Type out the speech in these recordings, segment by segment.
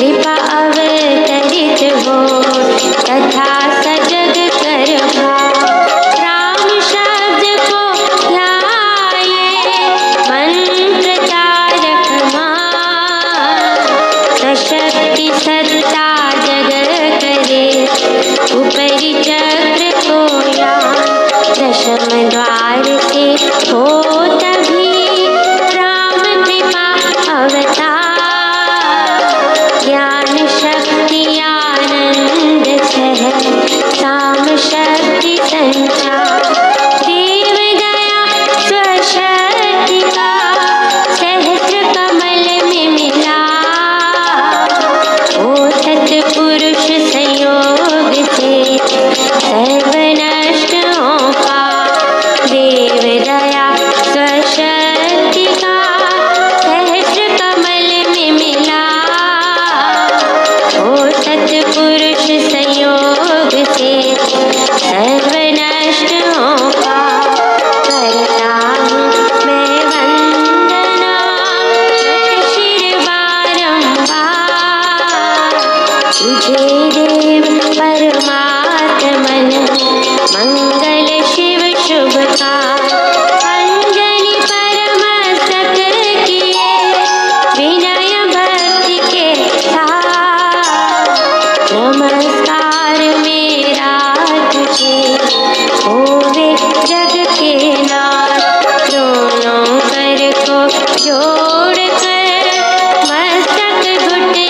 कृपा अवतार तुझे देव परमात्मन मंगल शिव शुभ का अंजलि परमस्तक किए विनय भक्ति के साथ नमस्कार मेरा तुझे होवे जग के नाथ दोनों कर को जोड़ कर मस्तक घुटने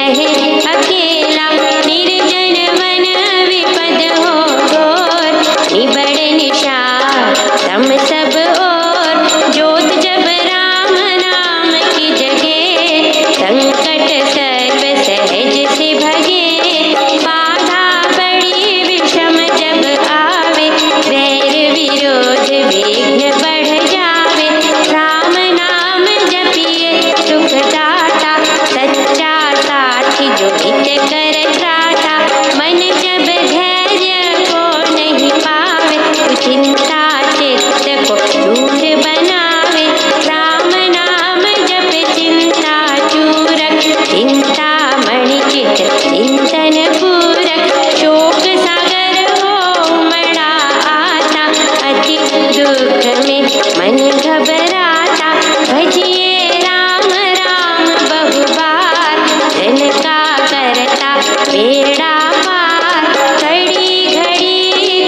रहे अकेला, निर्जन वन विपद हो घोर, निबड़ निशा तम सब ओर, ज्योत जब राम नाम की जगे, संकट सर्व सहज से भगे, बाधा बड़ी विषम जब आवे, वैर विरोध विघ्न बढ़ जावे, राम नाम जपिए सुखदाता, सच्चा साथी जो हित कर त्राता, मन जब धैर्य को नहीं पावे, चिंता चित्त को दूर बनावे, राम नाम जप चिंता चूरक, चिंता मणि चित चिंतन पूरक, शोक सागर हो उमड़ा आता, अति दुख में मन घबराता, भजिए राम राम बहुबार, जन का करता बेड़ा पार, कड़ी घड़ी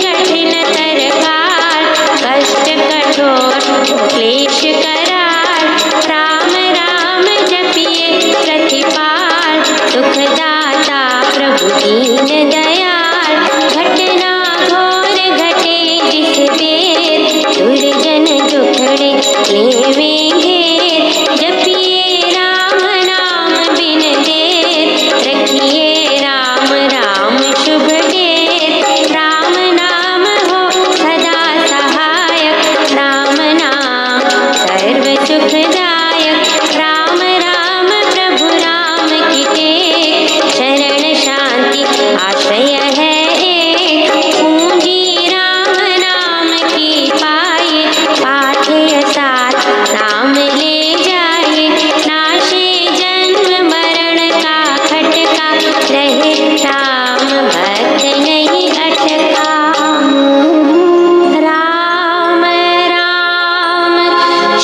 कठिन तरकाल, कष्ट कठोर क्लेश कराल, राम राम जपिए प्रतिपाल, सुखदाता प्रभु दीन दयाल, घटना घोर घटे जिस बेर, दुर्जन दुखड़े लेवे घेर, जपिए राम नाम बिन देर, रखिए राम राम शुभ देर, राम नाम हो सदा सहायक, राम नाम सर्व सुखदायक, राम राम प्रभु राम की टेक, शरण शांति आश्रय है एक, पूंजी राम नाम की पाए, पाथे साथ नाम ले जाए, नाशे जन्म मरण का खटका, रहे राम भक्त नहीं अटका, राम राम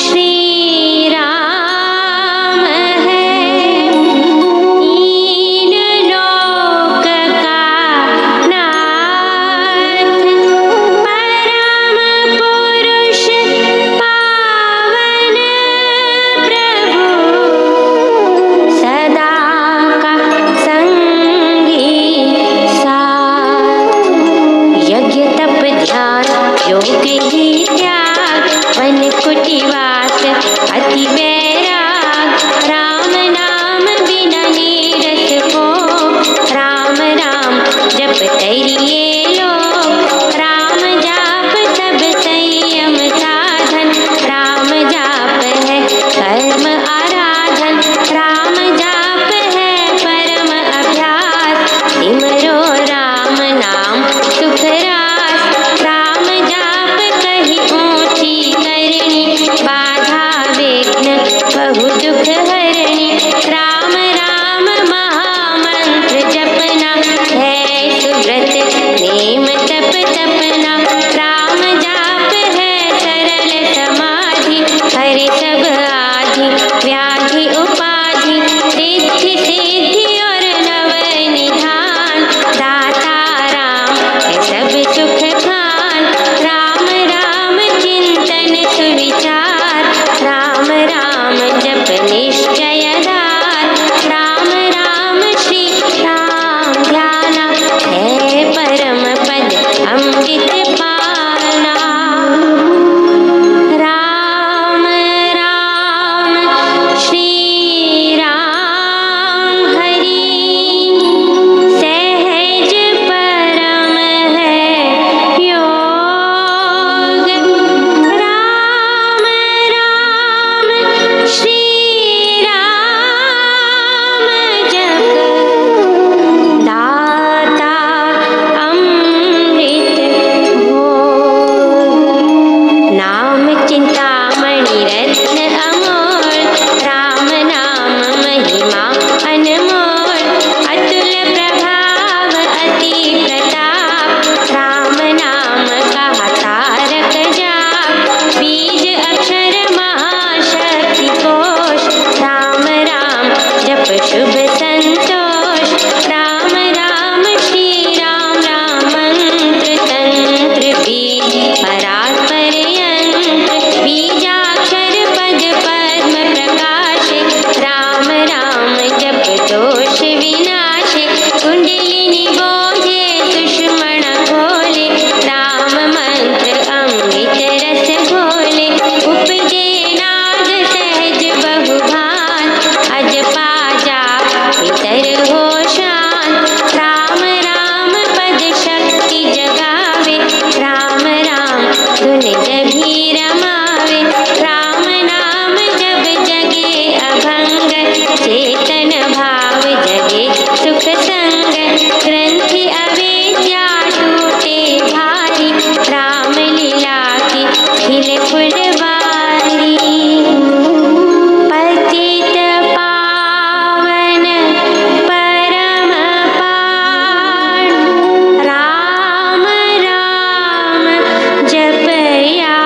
श्री राम है, तीन लोक का नाथ, परम पुरुष पावन प्रभु, सदा का संगी साथ, यज्ञ तप ध्यान योग ही त्याग, वन कुटिवास अति वैराग, राम नाम बिना नीरस को, राम राम जप तरिए लोग, राम जाप सब संयम साधन, राम जाप है कर्म आराधन, राम जाप है परम अभ्यास, सिमरो राम नाम सुख रास, राम जाप कही ऊंची करनी, बाधा विघ्न बहु दुख हरणी, राम राम महामंत्र जपना, है सुव्रत नेम तप तपना, राम जाप है सरल समाधि, हरि सब आधि व्याधि उपाधि, रिद्धि सिद्धि और नव निधान, दाता राम है सब सुख खान, राम राम चिंतन सुविचार, राम राम जप निश्चय दार, राम राम श्री राम ध्याना, है परम पद अमृत पाना, राम राम श्री राम हरि, सहज परम है योग, राम राम श्री राम जप, दाता अमृत भोग, नाम चिंतामणि रत्न अमोल, राम नाम महिमा अनमोल, अतुल प्रभाव अति प्रताप, राम नाम कहा तारक जाप, बीज अक्षर महाशक्ति कोश, राम राम जप शुभ संतोष, राम राम श्री राम राम मंत्र तंत्र बीज परात्पर यंत्र, बीजाक्षर पद पद्म प्रकाश, राम राम जप दोष चेतन भाव जगे सुख संग ग्रंथि अविद्या टूटे भारी राम लीला की खिले फुलवारी पतित पावन परम पावन राम राम जपया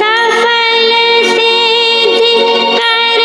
सफल सिद्धि कर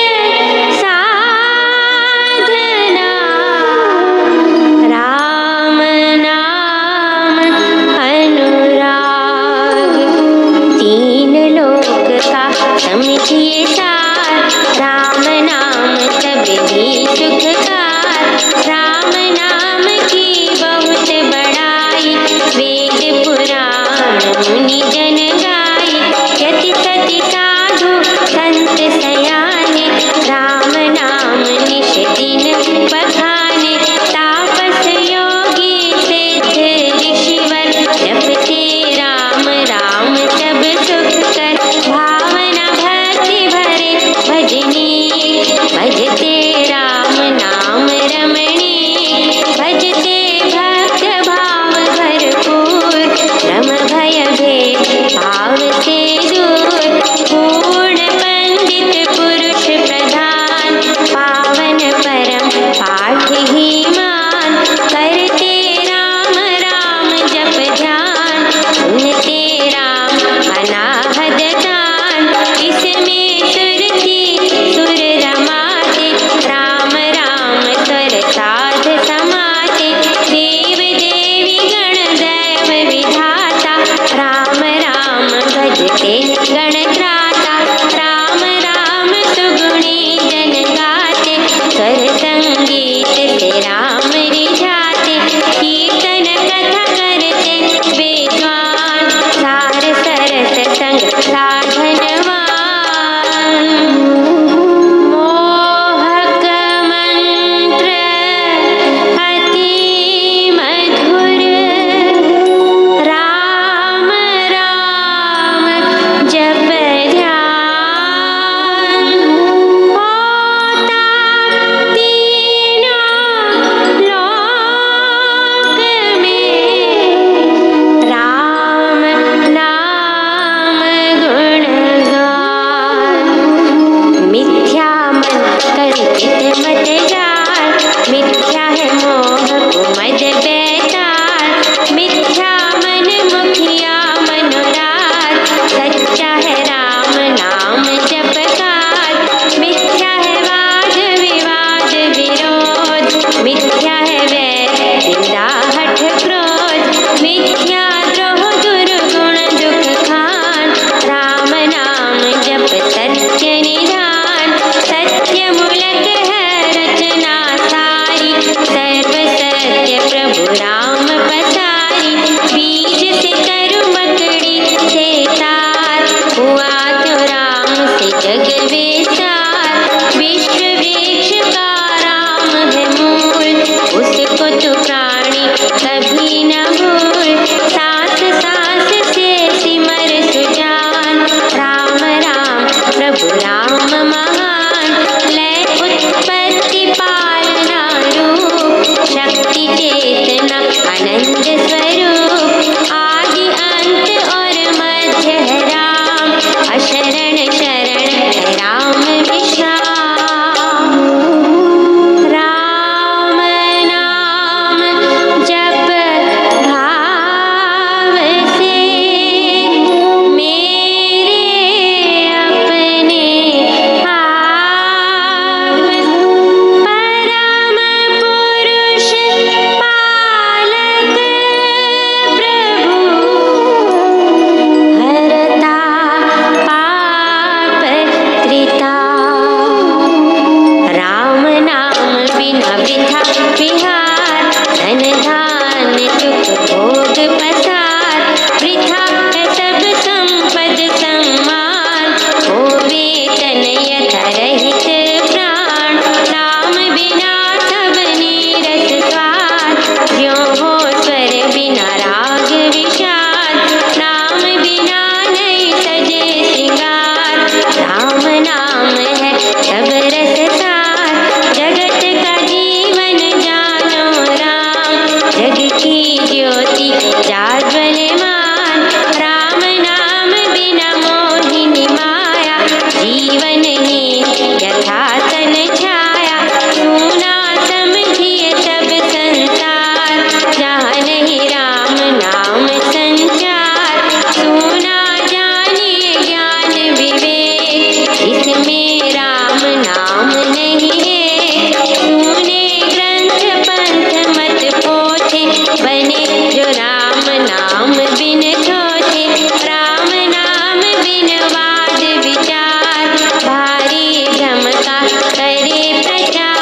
काम नहीं है। तूने ग्रंथ पंथ मत पोथे, बने जो राम नाम बिन छोथे। राम नाम बिन वाद विचार, भारी भ्रम का करे प्रचार।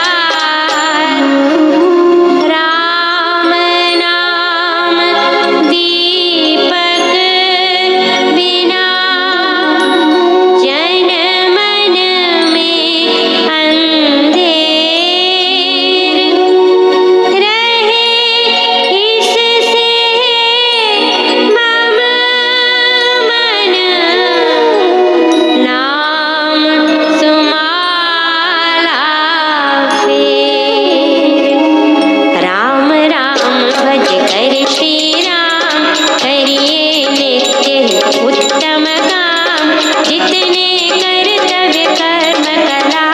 राम नाम दीपक बिना, जन मन में अंधेर रहे। इससे मम मन, नाम सुमाला फेर। राम राम भज कर श्री राम, करिए नित्य उत्तम काम। जितने कर्तव्य कर्म कला,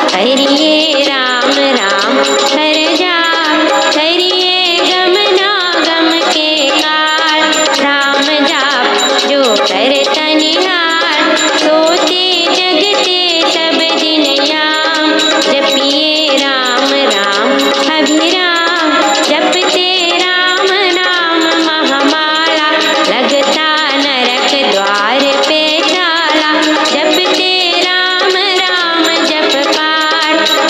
करिए राम राम कर जाप। करिए गमनागम के काल, राम जाप जो करत निहाल। सोते जगते सब दिन याम, जपिए राम राम अभिराम। जपते राम नाम महामाला, लगता नरक द्वार पे ताला। जपते राम राम जप पाठ,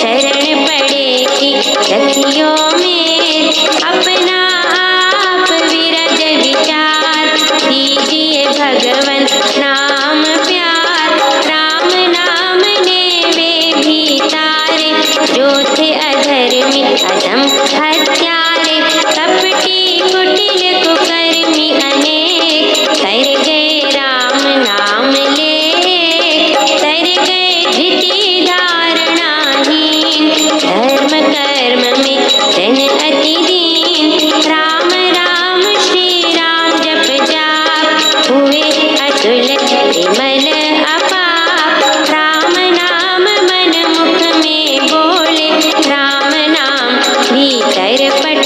शरण पड़ेगी सखियों में। अपना आप विरज विचार कीजिए भगवन नाम प्यार। राम नाम ने वे भी तारे जो थे अधर्मी अधम हत्यारे। कपटी कुटिल कुकर्मी अनेक कर गए राम नाम ले। कर गए धृति धारणाहीन धर्म कर्म में जन अति दीन। राम राम श्री राम जप जाप हुए अतुल विमल अपाप। राम नाम मन मुख में बोले राम नाम भीतर पट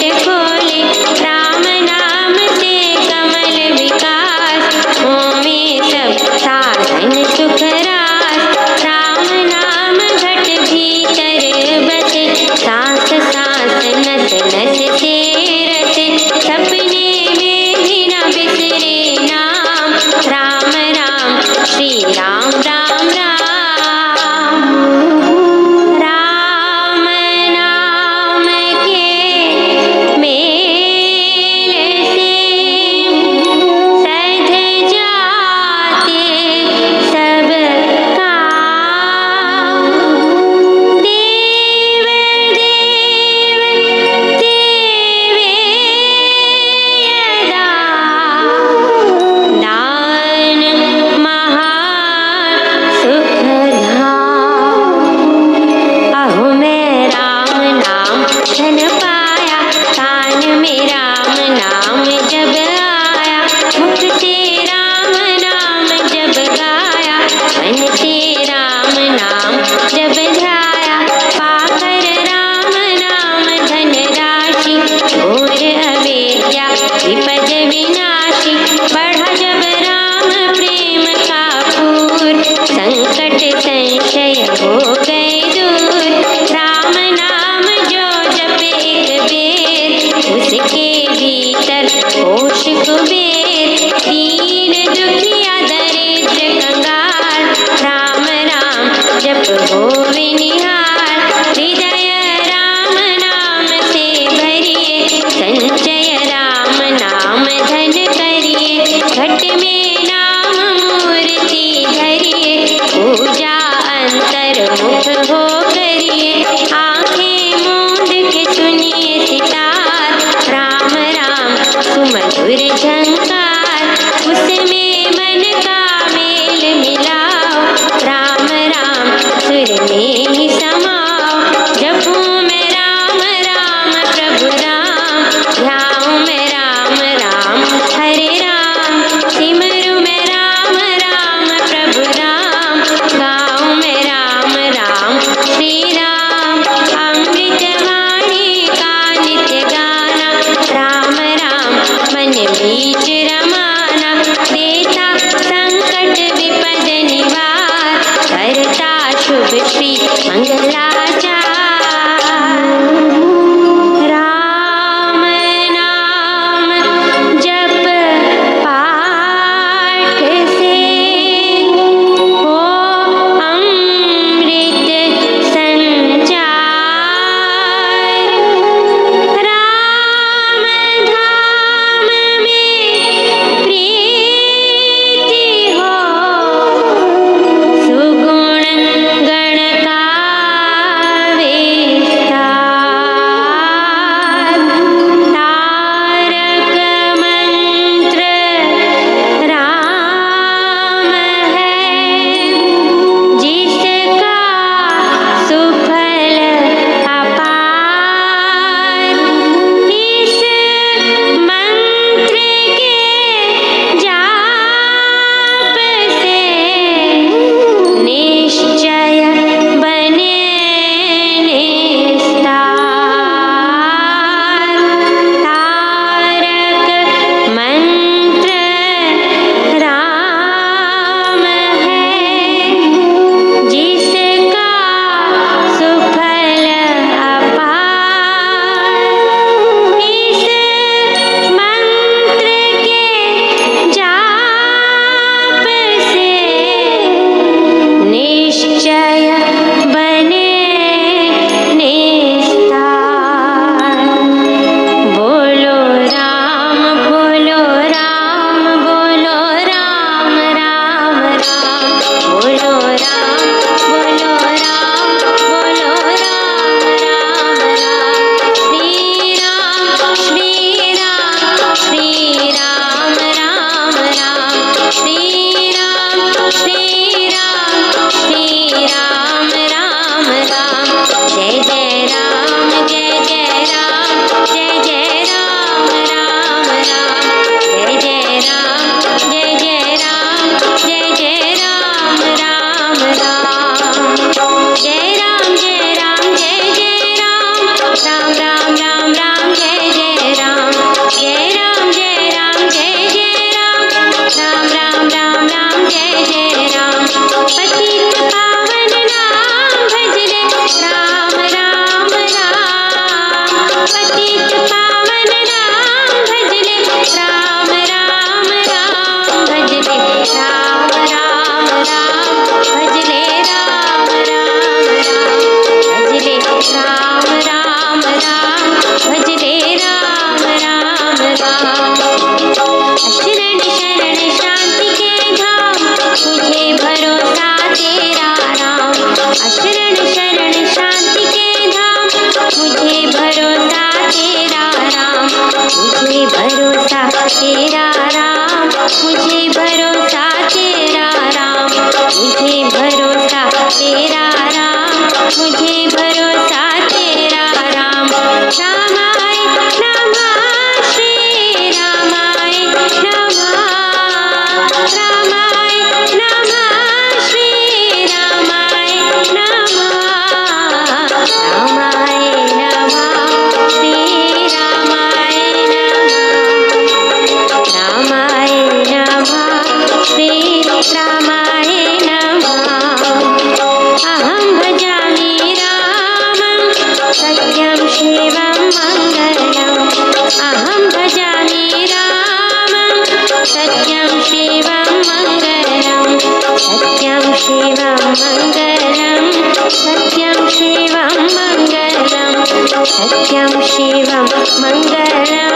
सत्यं शिवं मङ्गलं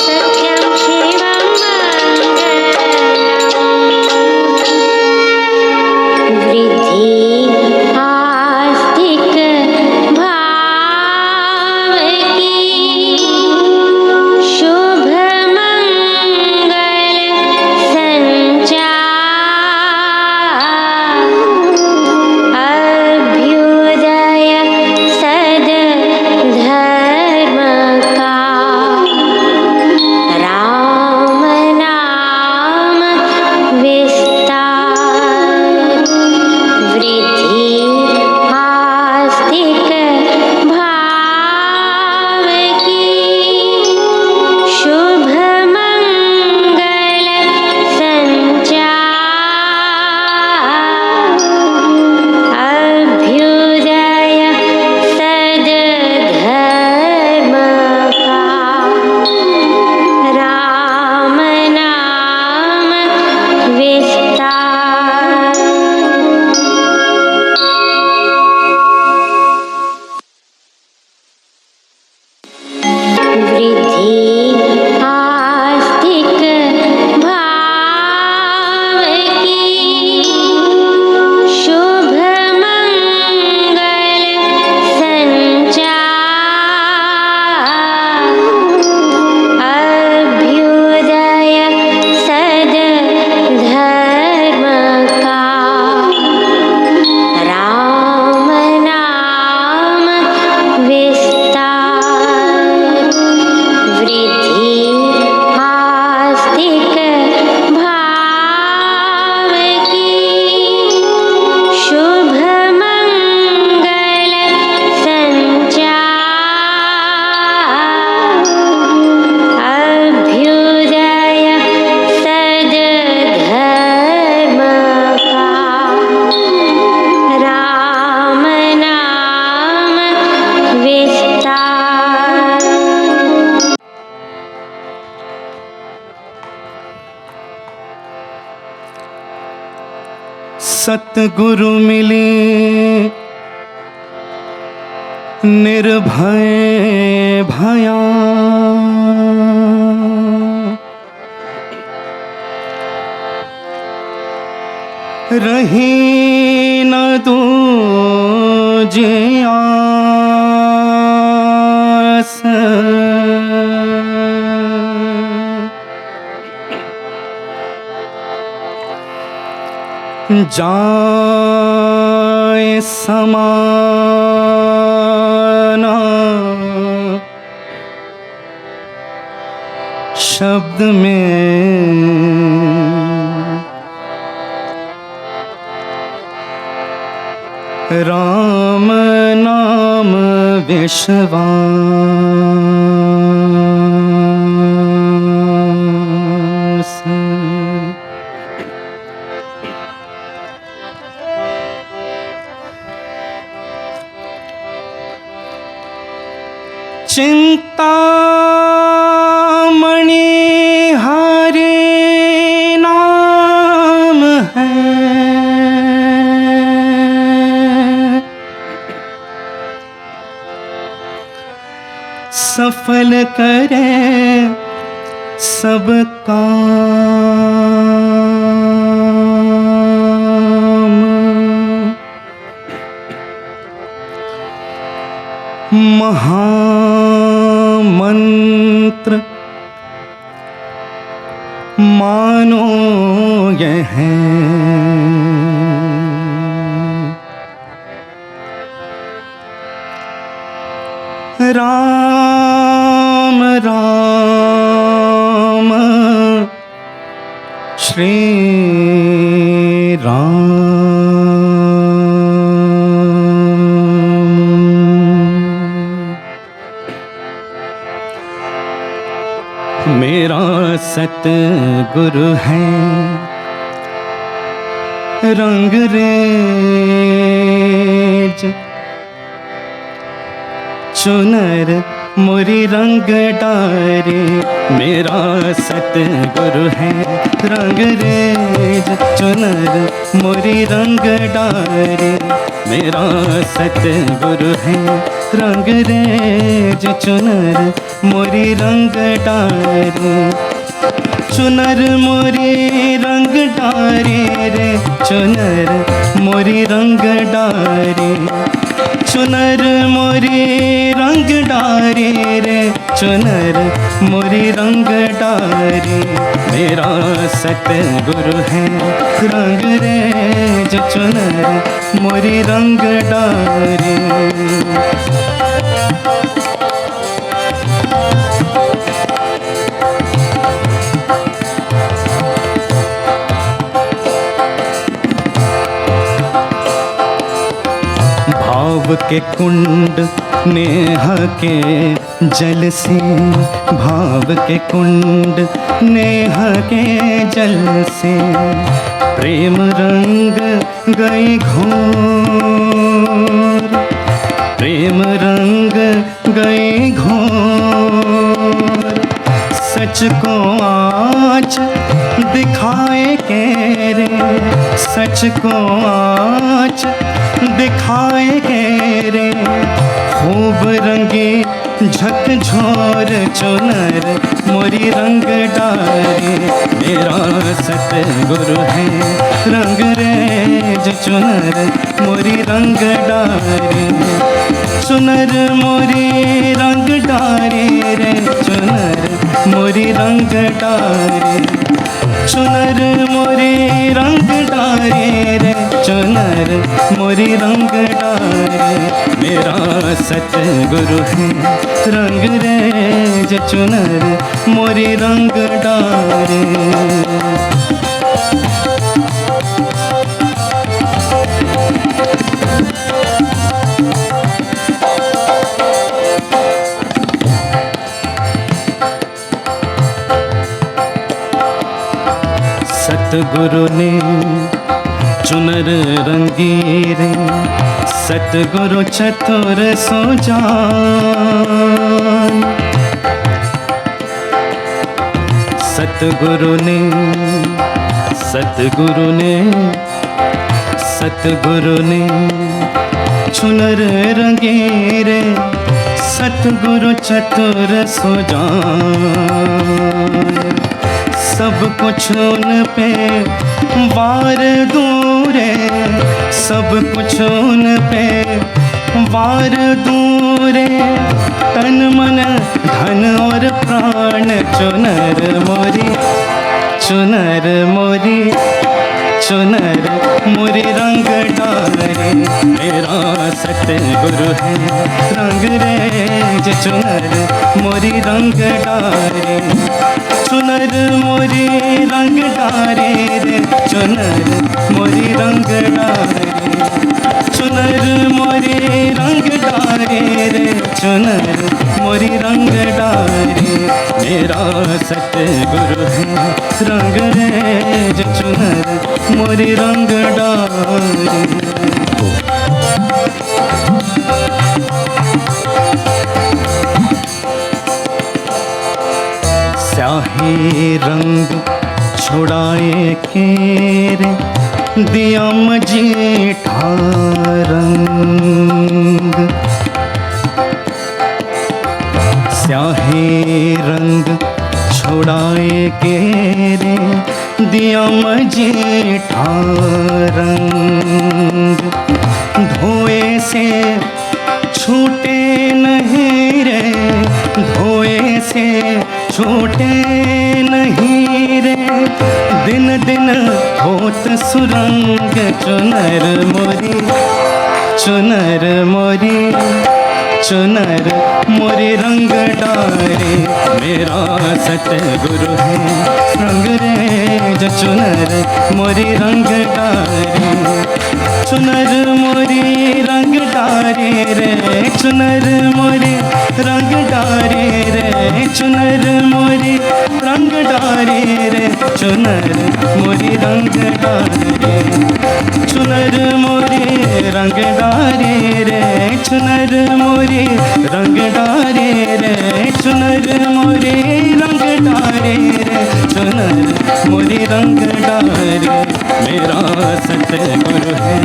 सत्यं शिवं मङ्गलम् वृद्धि आस्तिक भाव की शुभ मंगल संचार अभ्युदय सद धर्म का राम नाम विस्तार वृद्धि आस्तिक भाव की शुभ मंगल संचार अभ्युदय सद धर्म का राम नाम विस्तार वृद्धि आस्तिक भाव की शुभ मंगल संचार अभ्युदय सद धर्म का राम नाम विस्तार वृद्धि आस्तिक भाव की शुभ मंगल संचार अभ्युदय सद धर्म का राम नाम विस्तार सतगुरु मिले निर्भय भया रही न दूजे आस जाए समाना शब्द में राम नाम विश्वास चिंतामणि हरे नाम है सफल करे सब काम महामंत्र मानो यह है राम राम श्री राम मेरा सतगुरु है रंगरेज चुनर मोरी रंग डारे मेरा सतगुरु है रंगरेज चुनर मोरी रंग डारे मेरा सतगुरु है रंग रेज चुनर मोरी रंग डारे, चुनर मोरी रंग डारे रे, चुनर मोरी रंग डारे, चुनर मोरी रंग डारे रे, चुनर मोरी रंग डारे। मेरा सतगुरु है रंग रेज चुनर मोरी रंग डारे। भाव के कुंड नेह के जल से, भाव के कुंड नेह के जल से, प्रेम रंग गए घोर, प्रेम रंग गए घोर। सच को आज दिखाए के रे, सच को आज दिखाए के रे, खूब रंगे झकझोर चुनर मोरी रंग डारे। मेरा सतगुरु है रंग रेज चुनर मोरी रंग डारे, चुनर मोरी रंग डारे रे, चुनर मोरी रंग डारे, चुनर मोरी रंग डारे रे, चुनर मोरी रंग डारे। मेरा सतगुरु है रंग रेज चुनर मोरी रंग डारे। सतगुरु ने चुनर रंगी रे, सतगुरु चतुर सो जान। सतगुरु ने, सतगुरु ने, सतगुरु ने चुनर रंगे रे, सतगुरु चतुर सो जान। सब कुछ उन पे वार दूरे, सब कुछ उन पे वार दूरे, तन मन धन और प्राण चुनर मोरी, चुनर मोरी, चुनर मोरी रंग डारे। मेरा सतगुरु है रंग रेज चुनर मोरी रंग डारे, चुनर मोरी रंग डारे रे, चुनर मोरी रंग डारे, चुनर मोरी रंग डारे रे, चुनर मोरी रंग डारे। मेरा सतगुरु है रंग रेज चुनर मोरी रंग डारे। स्याही रंग छुड़ाए के रे, दिया मजीठा रंग। स्याही रंग छुड़ाए के रे, दिया मजीठा रंग। धोए से छूटे नहीं रे, धोए से छूटे नहीं रे, दिन दिन होत सुरंग चुनर मोरी, चुनर मोरी, चुनर मोरी रंग डारे। मेरा सतगुरु है रंग रेज चुनर मोरी रंग डारे, चुनर मोरी रंग डारे रे, चुनर मोरी रंग डारे रे, चुनर मोरी रंग डारे रे, चुनर मोरी रंग डारे, चुनर मोरी रंग डारे रे, चुनर मोरी रंग डारे रे, चुनर मोरी रंग डारे रे, चुनर मोरी रंग डारे, मेरा सतगुरु है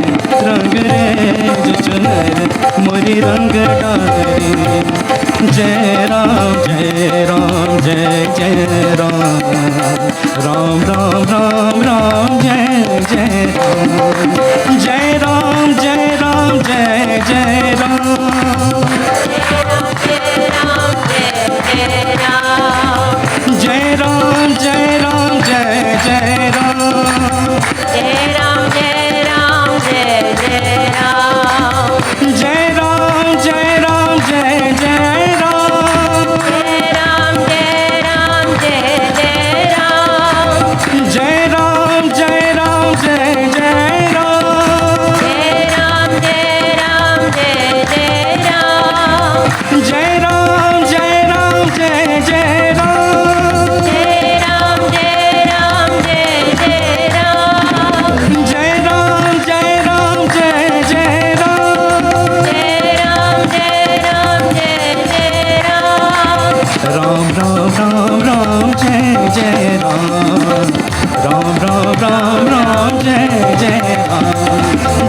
रंग रेज चुनर मोरी रंग डारे। जय राम जय राम जय जय राम, राम राम राम राम जय जय राम। जय राम जय राम जय जय राम, जय राम जय राम जय जय राम, जय राम जय राम जय जय राम, जय राम जय राम जय जय राम, जय राम जय राम जय जय राम, जय राम जय राम जय जय राम, जय राम जय राम जय जय राम, जय राम जय राम जय जय राम, जय राम जय राम जय जय राम, जय राम जय राम जय जय राम, जय राम जय राम जय जय राम, राम राम राम राम जय जय राम, राम राम राम राम जय जय राम,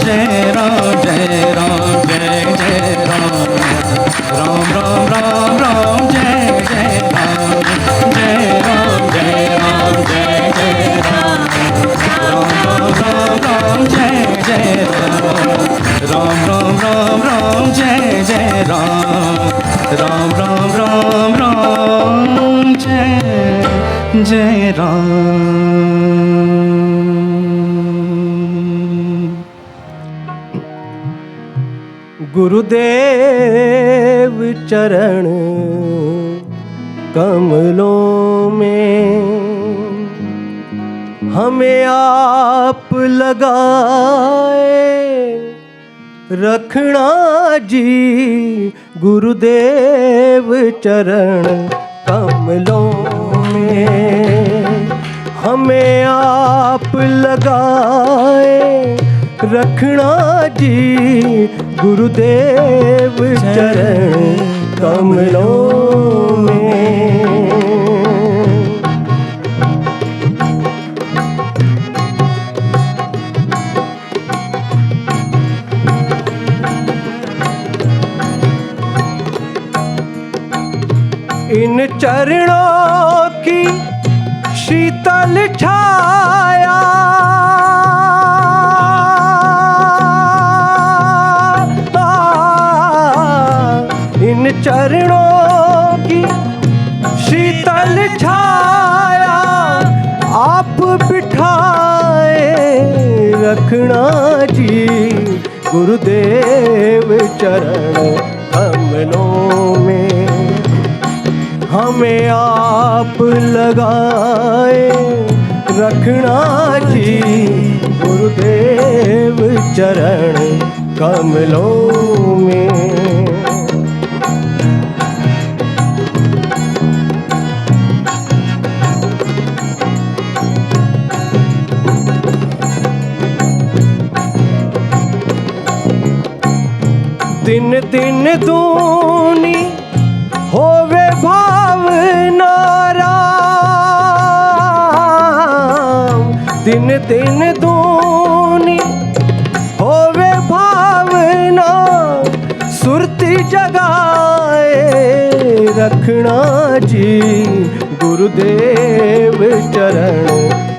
जय राम जय राम जय जय राम, राम राम राम राम जय जय राम, जय राम जय राम जय जय राम, राम राम राम राम जय जय राम, राम राम राम राम जय जय राम, राम राम राम राम जय जय राम। गुरुदेव चरण कमलों में हमें आप लगाए रखना जी, गुरुदेव चरण कमलों में हमें आप लगाए रखना जी, गुरुदेव चरण कमलों में। इन चरणों की शीतल छाया इन चरणों की शीतल छाया आप बिठाए रखना जी, गुरुदेव चरण कमलों में हमें आप लगाए रखना जी, गुरुदेव चरण कमलों में। दिन दिन दूनी होवे भावना राम, दिन दिन दूनी होवे भावना सुरती जगाए रखना जी, गुरुदेव चरण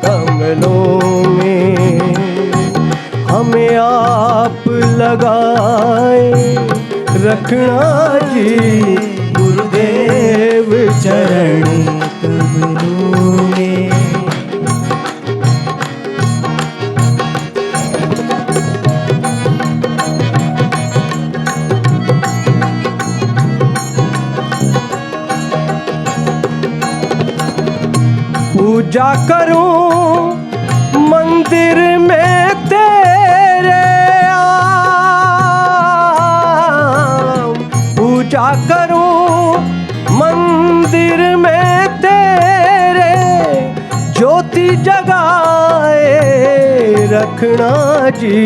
कमलों में हमें आप लगाए रखना जी, गुरुदेव चरण कमलों में। पूजा करूं मंदिर में तेरे पूजा करूं मंदिर में तेरे, ज्योति जगाए रखना जी,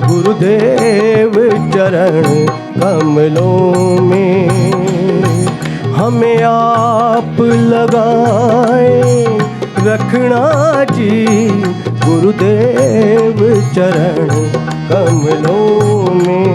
गुरुदेव चरण कमलों में हमें आप लगाए रखना जी गुरुदेव चरण कमलों में।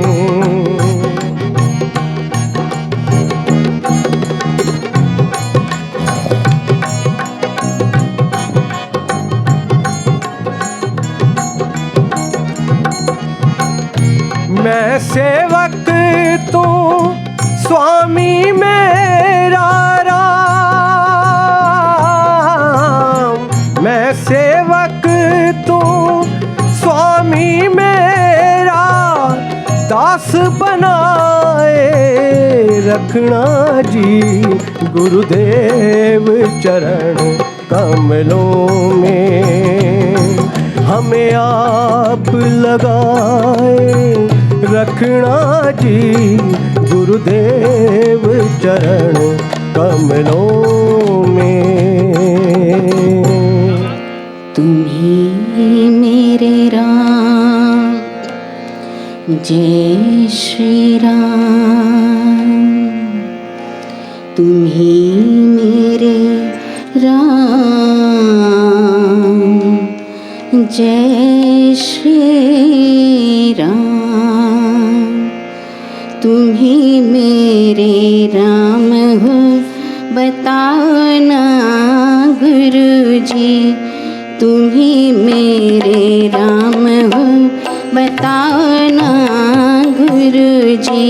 मैं सेवक तू स्वामी मेरा राम, मैं सेवक तू स्वामी मेरा, दास बनाए रखना जी गुरुदेव चरण कमलों में। हमें आप लगाए रखना जी गुरुदेव चरण कमलों में। तुम्ही मेरे राम, जय श्री राम। तुम्ही मेरे राम, जय श्री राम। तुम्ही मेरे राम हो बताओ ना गुरुजी, तुम्ही मेरे राम हो बताओ ना गुरुजी।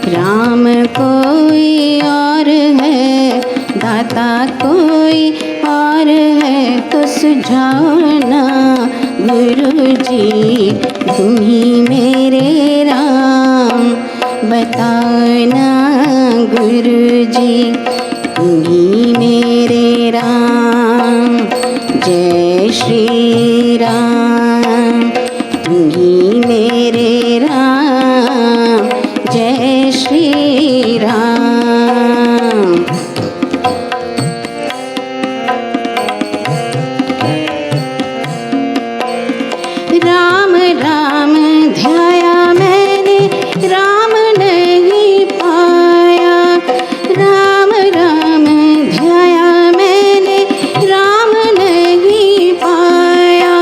राम कोई और है, दाता कोई और है, तो सुझाओ ना गुरुजी। तुम्ही मेरे राम बताओ ना गुरुजी, तुम्ही मेरे राम, जय श्री राम। तुम्ही मेरे राम, जय श्री राम। राम राम ध्याया मैंने, राम नहीं पाया। राम राम ध्याया मैंने, राम नहीं पाया।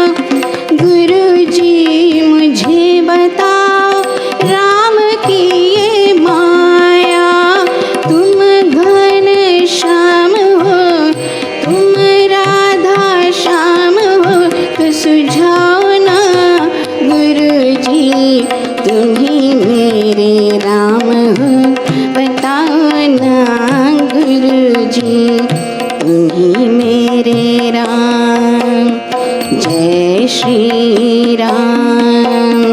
गुरुजी मुझे बताओ राम की ये माया। तुम घन श्याम हो, तुम राधा श्याम हो, तो सुझाओ ना गुरुजी। तुम्ही मेरे राम हो बताओ ना गुरुजी, तुम्ही मेरे राम, जय श्री राम।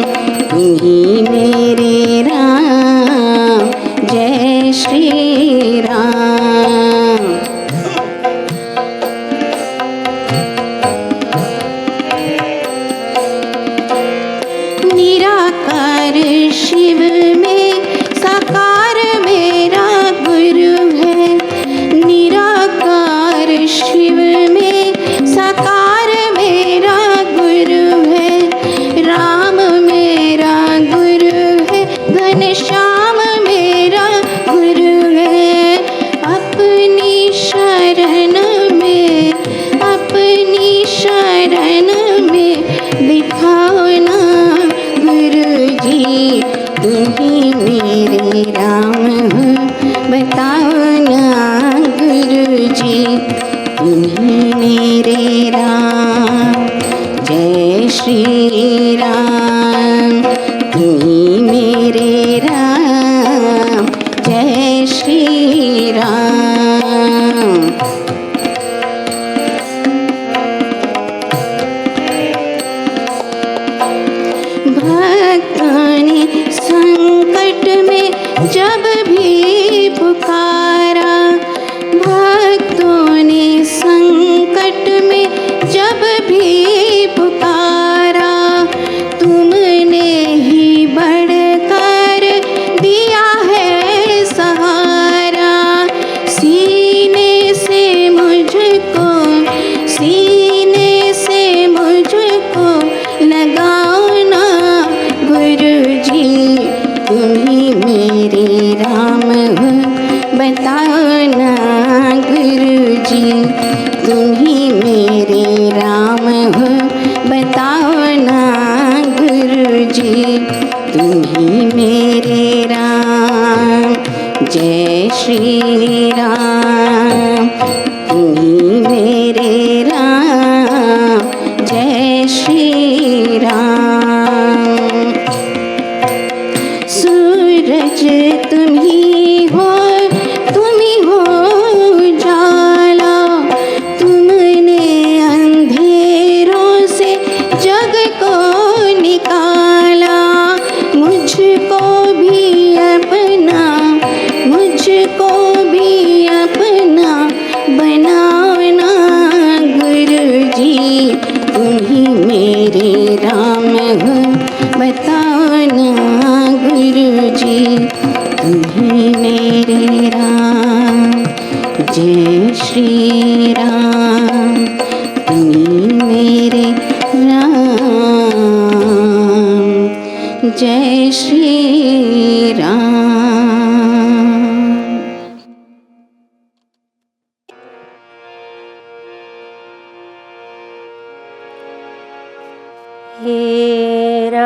तुम्ही मेरे राम, जय श्री राम। निराकार शिव में साकार मेरा गुरु है। निराकार शिव में साकार मेरा गुरु है। राम मेरा गुरु है, घनश्याम मेरा गुरु है। अपनी शरण में, अपनी शरण में बिठाओ ना गुरुजी। तुम्ही मेरे राम हो बताओ ना गुरुजी, तुम्ही मेरे राम, जय श्री राम। तुम्ही मेरे राम, जय श्री राम। भक्तों ने संकट में जब भी पुकारा, भक्तों ने संकट में जब भी पुकारा, तुमने ही बढ़कर दिया है सहारा। जय श्री राम, तुम्ही मेरे राम, जय श्री राम। सूरज तुम्ही हो उजाला, तुमने अंधेरों से जग को निकाला। मुझको भी अपना बनाना गुरुजी, तुम्ही मेरे राम हो, बताना गुरुजी, तुम्ही मेरे राम। जय श्री राम, तुम्ही मेरे राम, जय श्री राम। हे राम,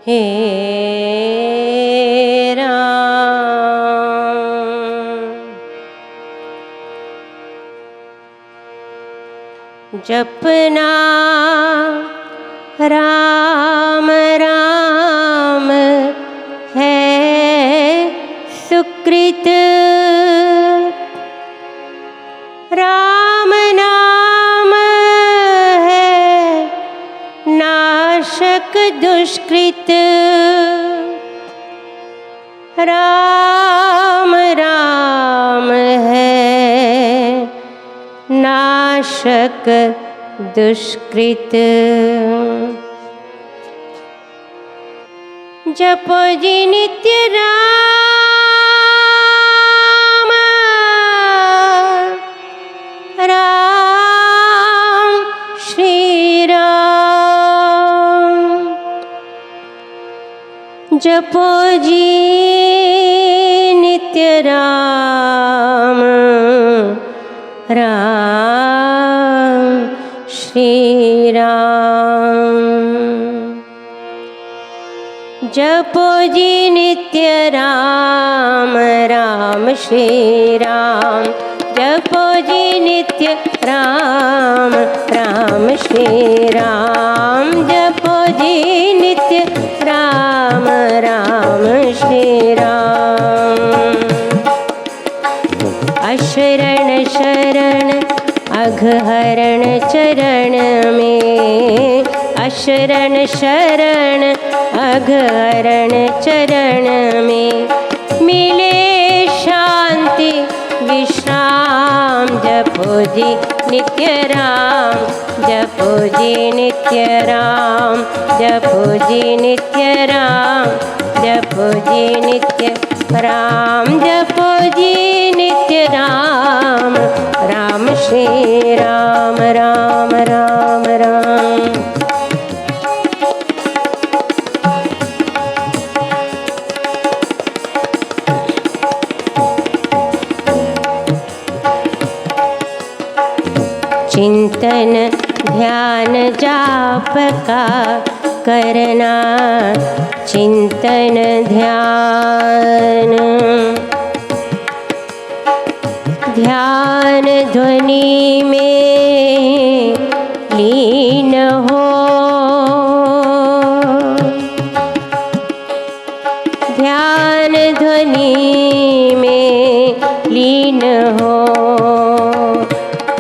हे राम, जपना राम राम है सुकृत, राम नाम है नाशक दुष्कृत। राम राम है नाशक दुष्कृत। जपो जी नित्य राम, राम श्री राम। जपो जी नित्य राम, राम श्री राम। जपो जी नित्य राम, राम श्री राम। जपो जी नित्य राम, राम श्री राम। जपो जी नित्य राम, राम श्री राम। अशरण शरण अघहरण चरण में, अशरण शरण अघहरण चरण में मिले शांति विश्राम। जपो जी नित्य राम, जपो जी नित्य राम। जपो जी नित्य राम, जपो जी नित्य राम। जपो जी नित्य राम, राम श्री राम, राम राम राम। चिंतन ध्यान जाप का करना, चिंतन ध्यान। ध्यान ध्वनि में लीन हो, ध्यान ध्वनि में लीन हो।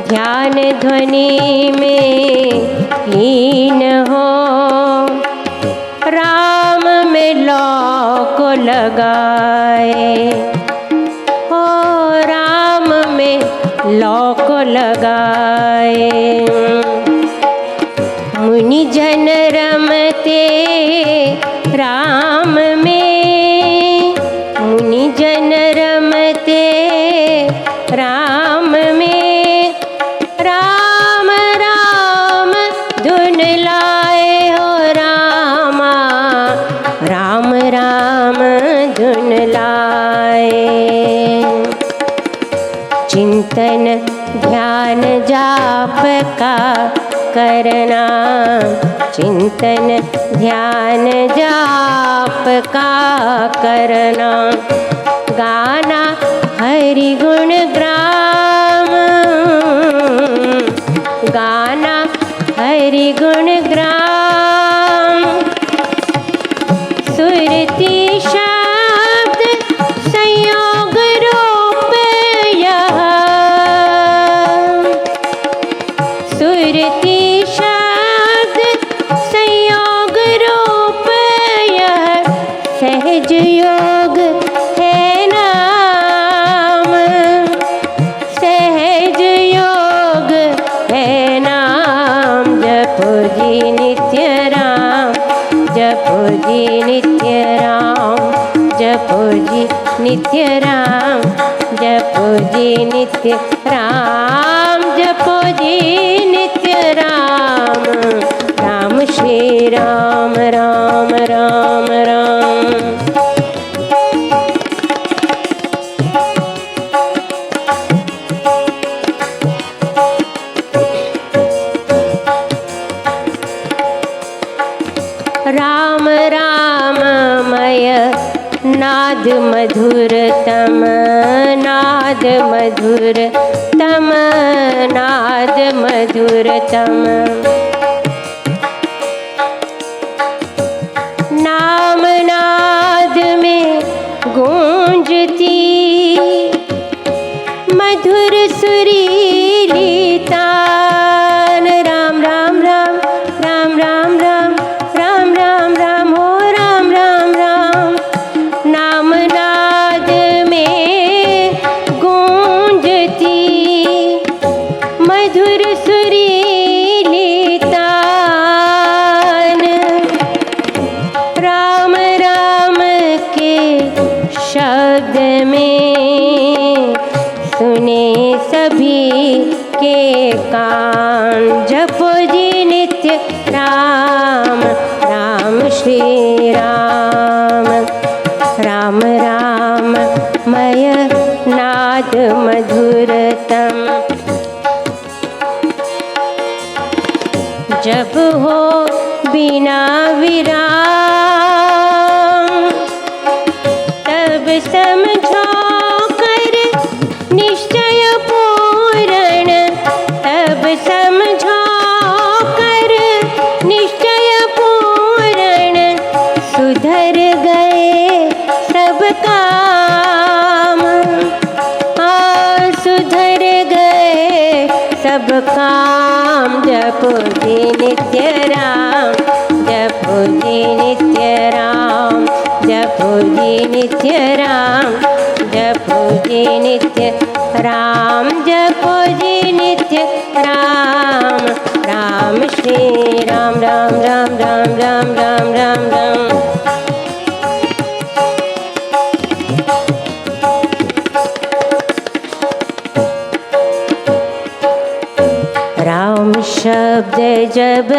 ध्यान ध्वनि में लीन हो, राम में लौ को लगाए हो, राम में लौ को लगाए। मुनि जन रमते राम में, मुनि जन रमते राम में। राम राम धुन लाए हो रामा, राम राम धुन लाए। चिंतन ध्यान जाप का करना, चिंतन ध्यान जाप आपका करना, गाना हरि गुण ग्राम, गाना हरि गुण ग्राम। सुरति शब्द संयोग रूप यह, सुरति शब्द संयोग रूप यह, सहज योग है नाम, सहज योग है नाम। जपो जी नित्य राम, जपो जी नित्य राम, जपो जी नित्य राम, जपो जी नित्य राम, जपो जी नित्य राम। राम श्री राम राम राम राम। राम राममय नाद मधुरतम, नाद मधुरतम, नाद मधुरतम। नाम नाद में गूंजती मधुर सुरीली तान। राम राम राम राम राम राम राम राम राम हो राम राम राम। नाम नाद में गूंजती मधुर सुरीली तान। राम राम के शब्द में सुने सभी के कान। जपो जी नित्य राम, राम श्री राम, राम राम मय नाद मधुरतम। जब हो बिना विराम, तब समझो कर निश्चय पूर्ण, तब समझो कर निश्चय पूर्ण। सुधर गए सब काम, सुधर गए सब काम। जपो जी नित्य राम, जपो जी नित्य राम, जपो जी नित्य राम, जपो जी नित्य राम, जपो जी नित्य राम। राम श्री राम राम राम राम राम राम राम राम। राम शब्द जब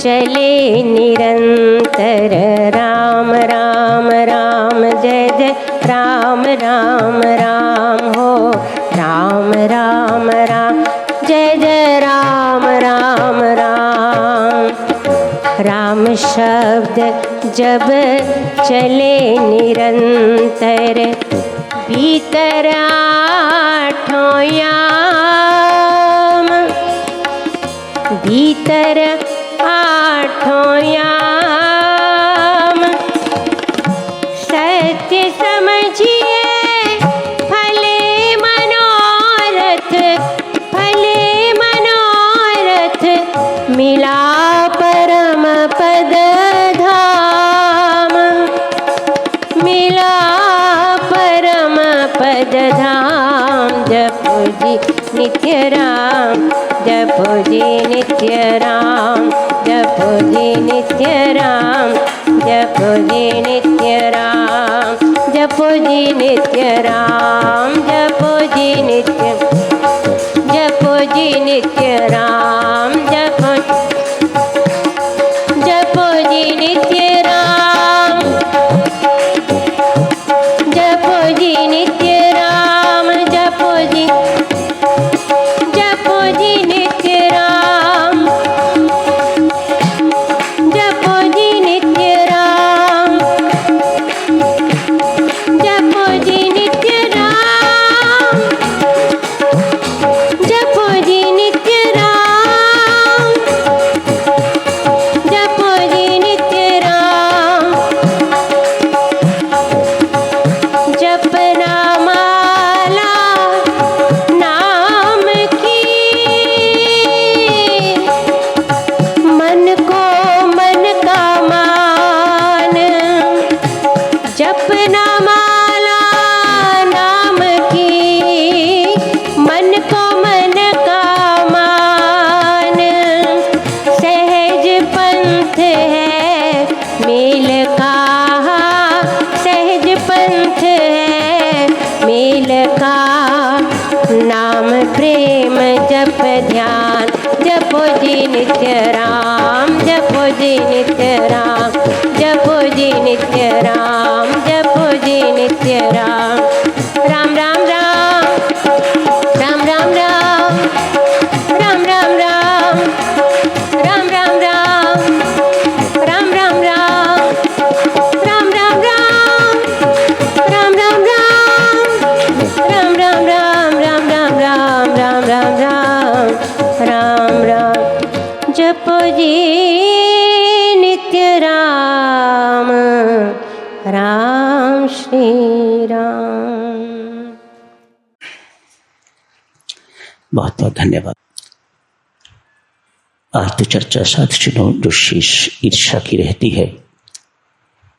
चले निरंतर, राम राम राम जय जय राम राम राम हो। राम राम राम जय जय राम राम राम। राम शब्द जब चले निरंतर, भीतर आठों याम, भीतर आठों याम। सत्य समझिए फले मनोरथ, फले मनोरथ। मिला परम पद धाम, मिला परम पद धाम। जपो जी नित्य राम, जपो जी नित्य राम, जपो जी नित्य राम, जपो जी नित्य राम, जपो जी नित्य राम, जपो जी नित्य, जपो जी नित्य राम, जपो जी नित्य राम, जपो जी नित्य राम, जपो जी नित्य राम, जपो जी नित्य राम, का नाम प्रेम जप ध्यान, जपो जी नित्य राम, जपो जी नित्य राम, जपो जी नित्य राम, जपो जी नित्य राम। राम राम राम, राम राम राम, राम राम राम, राम राम राम, राम राम राम, राम राम राम, राम राम राम, राम राम राम, राम राम राम, राम राम राम, राम राम। जपो जी नित्य राम, राम श्री राम। बहुत बहुत धन्यवाद। आज तो चर्चा साधजनों जो शेष ईर्ष्या की रहती है,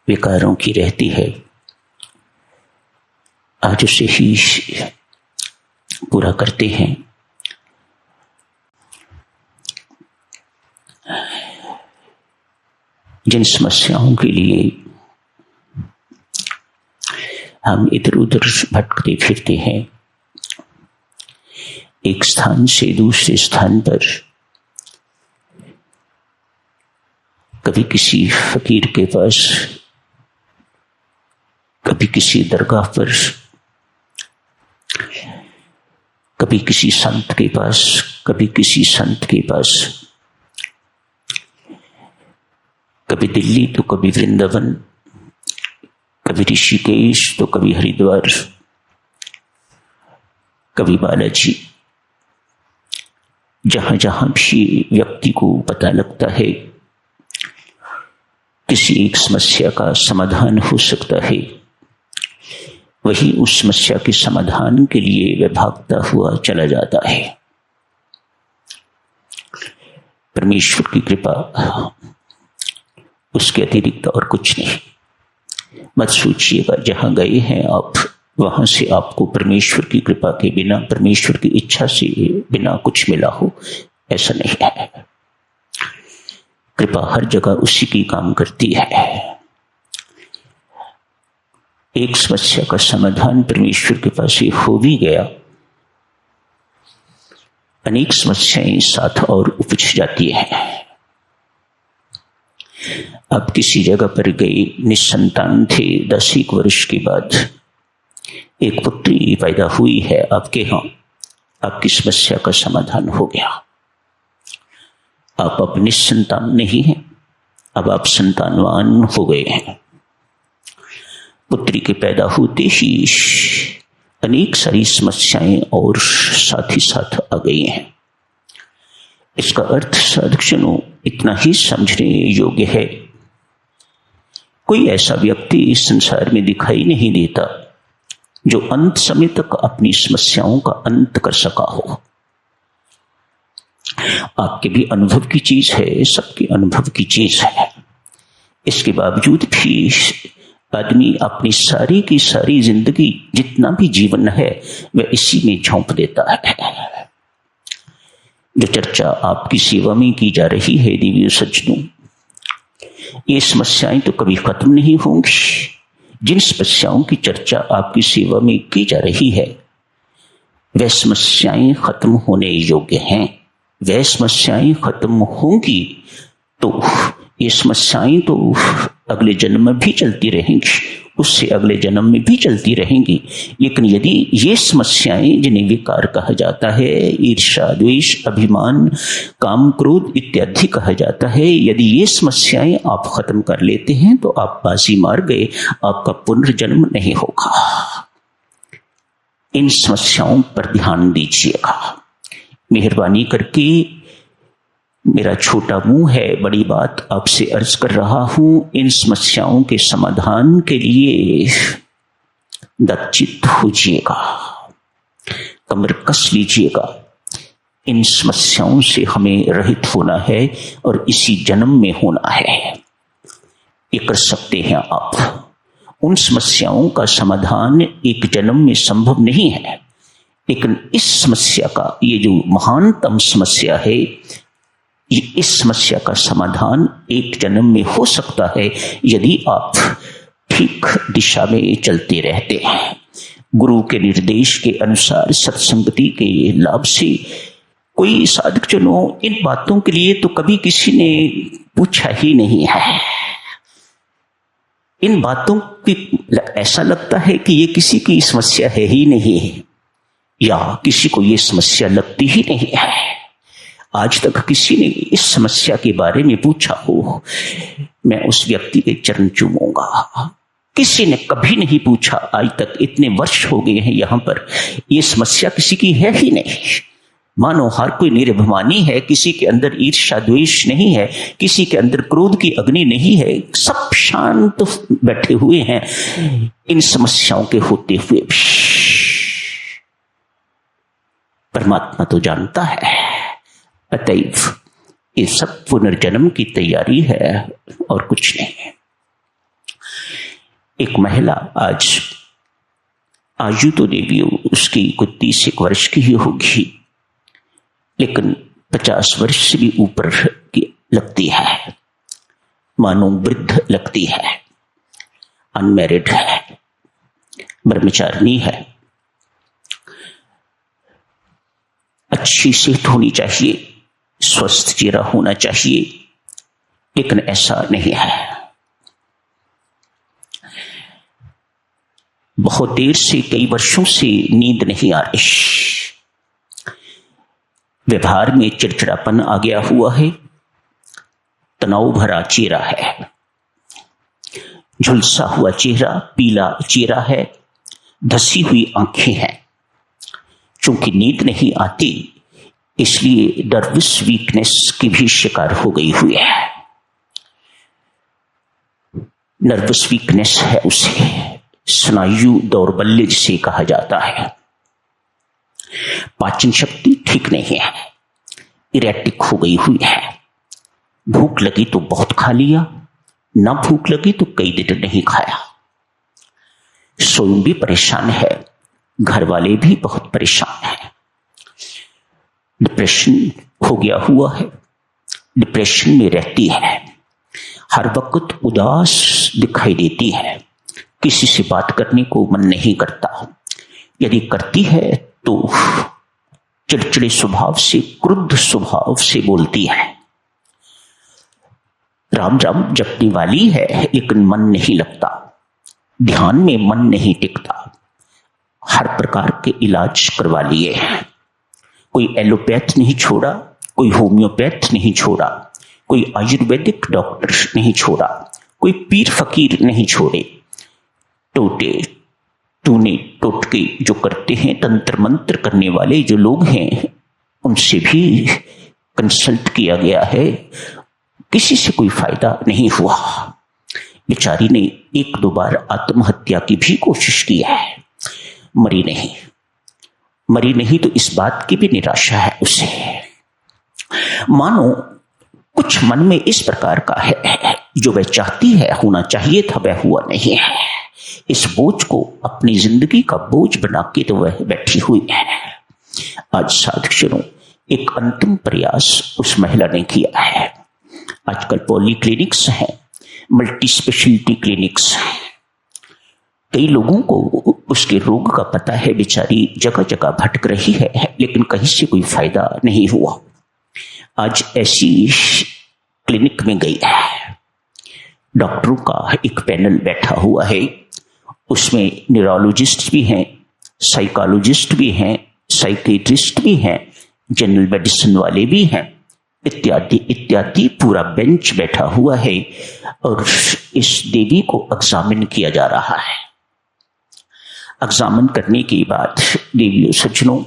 विकारों की रहती है, आज उसे ही पूरा करते हैं। जिन समस्याओं के लिए हम इधर उधर भटकते फिरते हैं, एक स्थान से दूसरे स्थान पर, कभी किसी फकीर के पास, कभी किसी दरगाह पर, कभी किसी संत के पास, कभी किसी संत के पास, कभी दिल्ली तो कभी वृंदावन, कभी ऋषिकेश तो कभी हरिद्वार, कभी बालाजी। जहां जहां भी व्यक्ति को पता लगता है किसी एक समस्या का समाधान हो सकता है, वही उस समस्या के समाधान के लिए वह भागता हुआ चला जाता है। परमेश्वर की कृपा, उसके अतिरिक्त और कुछ नहीं। मत सोचिएगा जहां गए हैं आप, वहां से आपको परमेश्वर की कृपा के बिना, परमेश्वर की इच्छा से बिना कुछ मिला हो, ऐसा नहीं है। कृपा हर जगह उसी की काम करती है। एक समस्या का समाधान परमेश्वर के पास से हो भी गया, अनेक समस्याएं साथ और उपज जाती हैं। आप किसी जगह पर गए, निसंतान थे, 10 वर्ष के बाद एक पुत्री पैदा हुई है आपके यहां, आपकी समस्या का समाधान हो गया। आप अब निसंतान नहीं हैं, अब आप संतानवान हो गए हैं। पुत्री के पैदा होते ही अनेक सारी समस्याएं और साथ ही साथ आ गई हैं। इसका अर्थ साधकजनों इतना ही समझने योग्य है, कोई ऐसा व्यक्ति इस संसार में दिखाई नहीं देता जो अंत समय तक अपनी समस्याओं का अंत कर सका हो। आपके भी अनुभव की चीज है, सबके अनुभव की चीज है। इसके बावजूद भी आदमी अपनी सारी की सारी जिंदगी, जितना भी जीवन है, वह इसी में झोंक देता है। जो चर्चा आपकी सेवा में की जा रही है देवी सज्जनों, ये समस्याएं तो कभी खत्म नहीं होंगी। जिन समस्याओं की चर्चा आपकी सेवा में की जा रही है, वह समस्याएं खत्म होने योग्य हैं। वह समस्याएं खत्म होंगी तो ये समस्याएं तो अगले जन्म में भी चलती रहेंगी, उससे अगले जन्म में भी चलती रहेंगी। लेकिन यदि ये समस्याएं, जिन्हें विकार कहा जाता है, ईर्ष्या, द्वेष, अभिमान, काम, क्रोध इत्यादि कहा जाता है, यदि ये समस्याएं आप खत्म कर लेते हैं तो आप बाजी मार गए, आपका पुनर्जन्म नहीं होगा। इन समस्याओं पर ध्यान दीजिएगा। मेहरबानी करके, मेरा छोटा मुंह है, बड़ी बात आपसे अर्ज कर रहा हूं। इन समस्याओं के समाधान के लिए दक्षित होजिएगा, कमर कस लीजिएगा। इन समस्याओं से हमें रहित होना है और इसी जन्म में होना है। ये कर सकते हैं आप। उन समस्याओं का समाधान एक जन्म में संभव नहीं है, लेकिन इस समस्या का, ये जो महानतम समस्या है, इस समस्या का समाधान एक जन्म में हो सकता है यदि आप ठीक दिशा में चलते रहते हैं। गुरु के निर्देश के अनुसार सत्संगति के लाभ से कोई साधक जनों इन बातों के लिए तो कभी किसी ने पूछा ही नहीं है। इन बातों की ऐसा लगता है कि ये किसी की समस्या है ही नहीं, या किसी को ये समस्या लगती ही नहीं है। आज तक किसी ने इस समस्या के बारे में पूछा हो, मैं उस व्यक्ति के चरण चूमूंगा। किसी ने कभी नहीं पूछा आज तक, इतने वर्ष हो गए हैं यहां पर, ये समस्या किसी की है ही नहीं। मानो हर कोई निरभिमानी है, किसी के अंदर ईर्ष्या द्वेष नहीं है, किसी के अंदर क्रोध की अग्नि नहीं है, सब शांत बैठे हुए हैं इन समस्याओं के होते हुए भी। परमात्मा तो जानता है, अतएव ये सब पुनर्जन्म की तैयारी है और कुछ नहीं। एक महिला आज आयु तो देवी उसकी कुछ 30 वर्ष की ही होगी, लेकिन 50 वर्ष से भी ऊपर की लगती है, मानो वृद्ध लगती है, अनमैरिड है, ब्रह्मचारिणी है, अच्छी सेहत होनी चाहिए, स्वस्थ चेहरा होना चाहिए, लेकिन ऐसा नहीं है। बहुत देर से, कई वर्षों से नींद नहीं आ रही, व्यवहार में चिड़चिड़ापन आ गया हुआ है, तनाव भरा चेहरा है, झुलसा हुआ चेहरा, पीला चेहरा है, धसी हुई आंखें हैं। चूंकि नींद नहीं आती इसलिए नर्वस वीकनेस की भी शिकार हो गई हुई है। नर्वस वीकनेस है उसे, स्नायु दौर्बल्य जिसे कहा जाता है। पाचन शक्ति ठीक नहीं है, इरेटिक हो गई हुई है। भूख लगी तो बहुत खा लिया, ना भूख लगी तो कई दिन नहीं खाया। स्वयं भी परेशान है, घर वाले भी बहुत परेशान हैं। डिप्रेशन हो गया हुआ है, डिप्रेशन में रहती है, हर वक्त उदास दिखाई देती है, किसी से बात करने को मन नहीं करता, यदि करती है तो चिड़चिड़े स्वभाव से, क्रुद्ध स्वभाव से बोलती है। राम राम जपने वाली है लेकिन मन नहीं लगता, ध्यान में मन नहीं टिकता। हर प्रकार के इलाज करवा लिए हैं, कोई एलोपैथ नहीं छोड़ा, कोई होम्योपैथ नहीं छोड़ा, कोई आयुर्वेदिक डॉक्टर नहीं छोड़ा, कोई पीर फकीर नहीं छोड़े। टोटे टूने टोटके जो करते हैं, तंत्र मंत्र करने वाले जो लोग हैं, उनसे भी कंसल्ट किया गया है, किसी से कोई फायदा नहीं हुआ। बेचारी ने 1-2 बार आत्महत्या की भी कोशिश की है, मरी नहीं तो इस बात की भी निराशा है उसे। मानो कुछ मन में इस प्रकार का है, जो वह चाहती है होना चाहिए था वह हुआ नहीं है। इस बोझ को अपनी जिंदगी का बोझ बना के तो वह बैठी हुई है। आज साधकजनों एक अंतिम प्रयास उस महिला ने किया है। आजकल पॉली क्लिनिक्स हैं, मल्टी स्पेशलिटी क्लिनिक्स हैं, कई लोगों को उसके रोग का पता है, बेचारी जगह जगह भटक रही है, लेकिन कहीं से कोई फायदा नहीं हुआ। आज ऐसी क्लिनिक में गई है, डॉक्टरों का एक पैनल बैठा हुआ है, उसमें न्यूरोलॉजिस्ट भी हैं, साइकोलॉजिस्ट भी हैं, साइकेट्रिस्ट भी हैं, जनरल मेडिसिन वाले भी हैं, इत्यादि इत्यादि, पूरा बेंच बैठा हुआ है और इस देवी को एग्जामिन किया जा रहा है। एग्जामिन करने के बाद देवियों सज्जनों,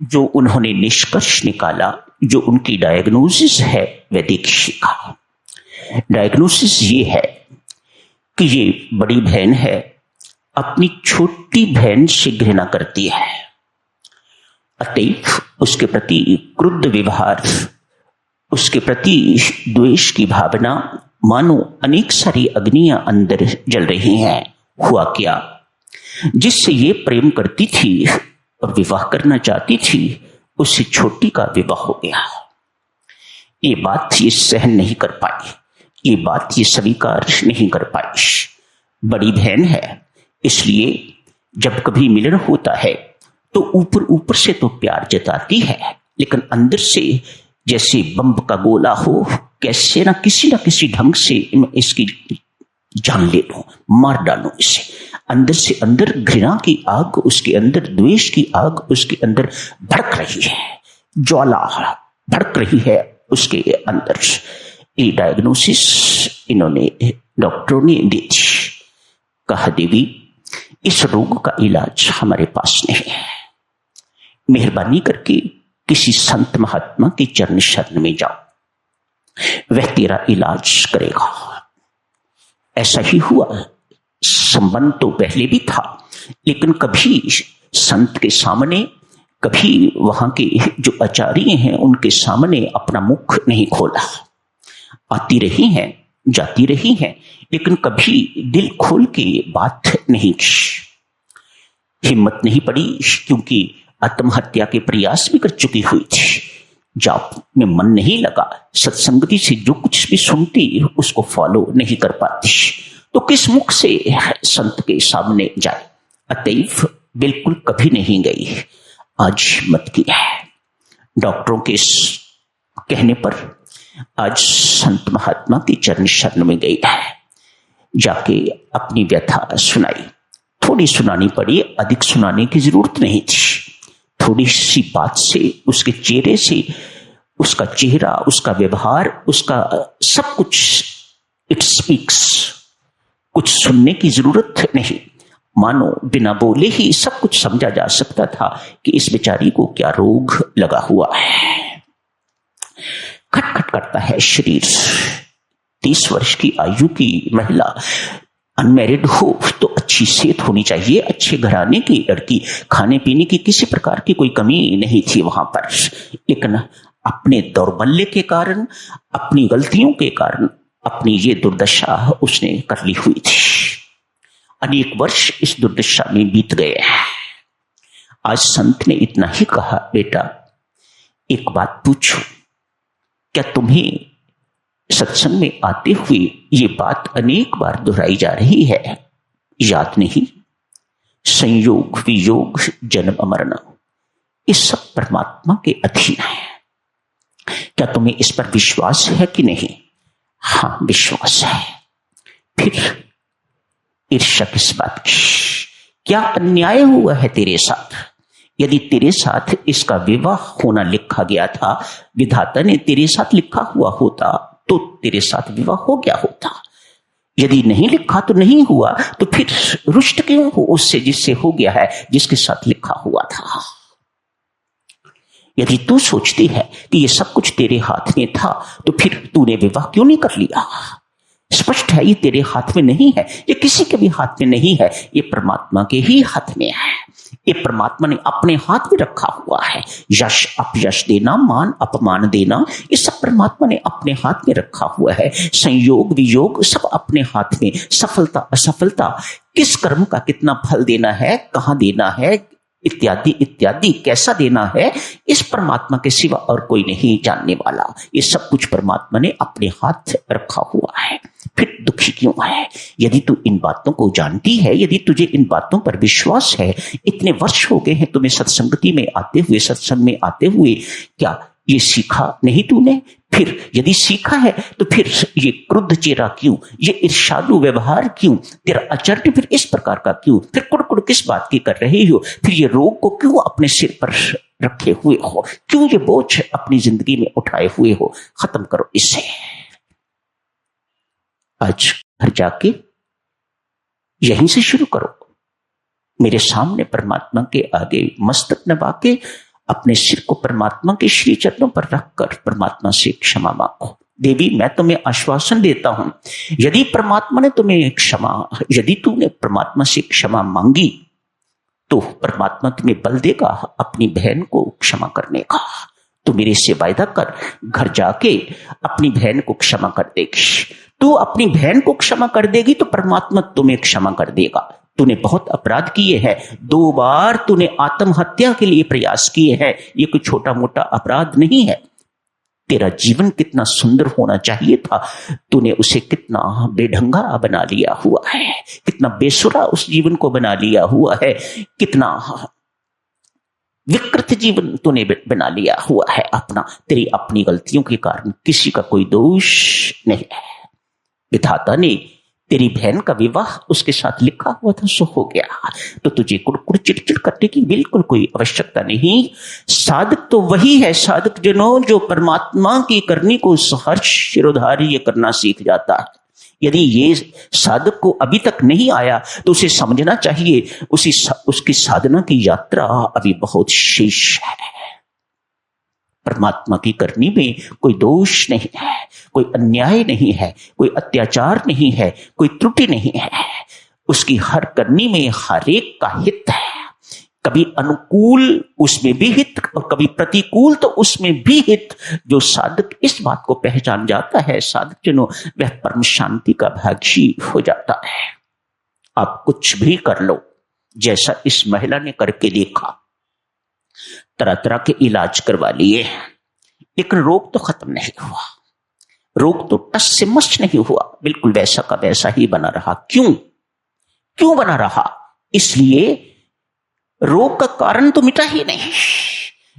जो उन्होंने निष्कर्ष निकाला, जो उनकी डायग्नोसिस है, वह देखिएगा। डायग्नोसिस ये है कि ये बड़ी बहन है, अपनी छोटी बहन से घृणा करती है, अतएव उसके प्रति क्रुद्ध व्यवहार, उसके प्रति द्वेष की भावना, मानो अनेक सारी अग्नियां अंदर जल रही हैं। हुआ क्या, जिससे ये प्रेम करती थी और विवाह करना चाहती थी, उससे छोटी का विवाह हो गया। ये बात ये सहन नहीं कर पाई, ये बात ये स्वीकार नहीं कर पाई। बड़ी बहन है, इसलिए जब कभी मिलन होता है तो ऊपर ऊपर से तो प्यार जताती है, लेकिन अंदर से जैसे बम का गोला हो, कैसे ना किसी ढंग से इसकी जान ले लो, मार डालो इसे। अंदर से अंदर घृणा की आग, उसके अंदर द्वेष की आग उसके अंदर भड़क रही है, ज्वाला भड़क रही है उसके अंदर। ये डायग्नोसिस इन्होंने डॉक्टरों ने दी थी। कहा देवी इस रोग का इलाज हमारे पास नहीं है, मेहरबानी करके किसी संत महात्मा के चरण शरण में जाओ, वह तेरा इलाज करेगा। ऐसा ही हुआ। संबंध तो पहले भी था, लेकिन कभी संत के सामने, कभी वहां के जो आचार्य हैं उनके सामने अपना मुख नहीं खोला। आती रही हैं, जाती रही हैं, लेकिन कभी दिल खोल के बात नहीं की। हिम्मत नहीं पड़ी, क्योंकि आत्महत्या के प्रयास भी कर चुकी हुई थी। जाप में मन नहीं लगा, सत्संगति से जो कुछ भी सुनती उसको फॉलो नहीं कर पाती, तो किस मुख से संत के सामने जाए। अतएव बिल्कुल कभी नहीं गई। आज मत किया है। डॉक्टरों के कहने पर आज संत महात्मा की चरण शरण में गई है। जाके अपनी व्यथा सुनाई। थोड़ी सुनानी पड़ी, अधिक सुनाने की जरूरत नहीं थी। थोड़ी सी बात से, उसके चेहरे से, उसका चेहरा, उसका व्यवहार, उसका सब कुछ इट स्पीक्स। कुछ सुनने की जरूरत नहीं, मानो बिना बोले ही सब कुछ समझा जा सकता था कि इस बेचारी को क्या रोग लगा हुआ है। खटखट करता है शरीर। 30 वर्ष की आयु की महिला, अनमैरिड हो तो अच्छी सेहत होनी चाहिए, अच्छे घराने की लड़की, खाने पीने की किसी प्रकार की कोई कमी नहीं थी वहां पर, लेकिन अपने दौर्बल्य के कारण, अपनी गलतियों के कारण अपनी ये दुर्दशा उसने कर ली हुई थी। अनेक वर्ष इस दुर्दशा में बीत गए। आज संत ने इतना ही कहा, बेटा एक बात पूछो, क्या तुम्हें सत्संग में आते हुए ये बात अनेक बार दोहराई जा रही है, याद नहीं? संयोग वियोग जन्म मरना, ये सब परमात्मा के अधीन है। क्या तुम्हें इस पर विश्वास है कि नहीं? हाँ विश्वास है। फिर ईर्ष्या किस बात की? क्या अन्याय हुआ है तेरे साथ? यदि तेरे साथ इसका विवाह होना लिखा गया था, विधाता ने तेरे साथ लिखा हुआ होता तो तेरे साथ विवाह हो गया होता। यदि नहीं लिखा तो नहीं हुआ, तो फिर रुष्ट क्यों हो उससे जिससे हो गया है, जिसके साथ लिखा हुआ था? यदि तू सोचती है कि ये सब कुछ तेरे हाथ में था, तो फिर तूने विवाह क्यों नहीं कर लिया? स्पष्ट है ये तेरे हाथ में नहीं है, ये किसी के भी हाथ में नहीं है, ये परमात्मा के ही हाथ में है। ये परमात्मा ने अपने हाथ में रखा हुआ है। यश अपयश देना, मान अपमान देना, ये सब परमात्मा ने अपने हाथ में रखा हुआ है। संयोग वियोग सब अपने हाथ में। सफलता असफलता, किस कर्म का कितना फल देना है, कहां देना है, इत्यादि इत्यादि, कैसा देना है, इस परमात्मा के सिवा और कोई नहीं जानने वाला। ये सब कुछ परमात्मा ने अपने हाथ रखा हुआ है। फिर दुखी क्यों है? यदि तू इन बातों को जानती है, यदि तुझे इन बातों पर विश्वास है, इतने वर्ष हो गए हैं तुम्हें सत्संगति में आते हुए, सत्संग में आते हुए, क्या ये सीखा नहीं तूने? फिर यदि सीखा है तो फिर ये क्रुद्ध चेहरा क्यों, ये ईर्ष्यालु व्यवहार क्यों, तेरा आचरण फिर इस प्रकार का क्यों, फिर कुड़कुड़ किस बात की कर रही हो, फिर ये रोग को क्यों अपने सिर पर रखे हुए हो, क्यों ये बोझ अपनी जिंदगी में उठाए हुए हो? खत्म करो इसे। आज घर जाके यहीं से शुरू करो। मेरे सामने परमात्मा के आगे मस्तक नवा के अपने सिर को परमात्मा के श्री चरणों पर रखकर परमात्मा से क्षमा मांगो। देवी मैं तुम्हें आश्वासन देता हूं, यदि परमात्मा ने तुम्हें क्षमा, यदि तूने परमात्मा से क्षमा मांगी तो परमात्मा तुम्हें बल देगा अपनी बहन को क्षमा करने का। तू मेरे से वायदा कर, घर जाके अपनी बहन को क्षमा कर देगी। तू अपनी बहन को क्षमा कर देगी तो परमात्मा तुम्हें क्षमा कर देगा। तूने बहुत अपराध किए हैं, 2 बार तूने आत्महत्या के लिए प्रयास किए हैं, ये कोई छोटा मोटा अपराध नहीं है। तेरा जीवन कितना सुंदर होना चाहिए था, तूने उसे कितना बेढंगा बना लिया हुआ है, कितना बेसुरा उस जीवन को बना लिया हुआ है, कितना विकृत जीवन तूने बना लिया हुआ है अपना, तेरी अपनी गलतियों के कारण। किसी का कोई दोष नहीं है। विधाता ने तेरी बहन का विवाह उसके साथ लिखा हुआ था, सो हो गया, तो तुझे कुड़कुड़ चिड़चिड़ करने की बिल्कुल कोई आवश्यकता नहीं। साधक तो वही है, साधक जनों, जो परमात्मा की करनी को सहर्ष शिरोधार्य करना सीख जाता है। यदि ये साधक को अभी तक नहीं आया तो उसे समझना चाहिए उसकी साधना की यात्रा अभी बहुत शेष है। परमात्मा की करनी में कोई दोष नहीं है, कोई अन्याय नहीं है, कोई अत्याचार नहीं है, कोई त्रुटि नहीं है। उसकी हर करनी में हर एक का हित है, कभी अनुकूल उसमें भी हित और कभी प्रतिकूल तो उसमें भी हित। जो साधक इस बात को पहचान जाता है, साधक जनों, वह परम शांति का भागी हो जाता है। आप कुछ भी कर लो, जैसा इस महिला ने करके देखा, तरह तरह के इलाज करवा लिए, लेकिन रोग तो खत्म नहीं हुआ, रोग तो टस से मस नहीं हुआ, बिल्कुल वैसा का वैसा ही बना रहा। क्यों बना रहा? इसलिए रोग का कारण तो मिटा ही नहीं।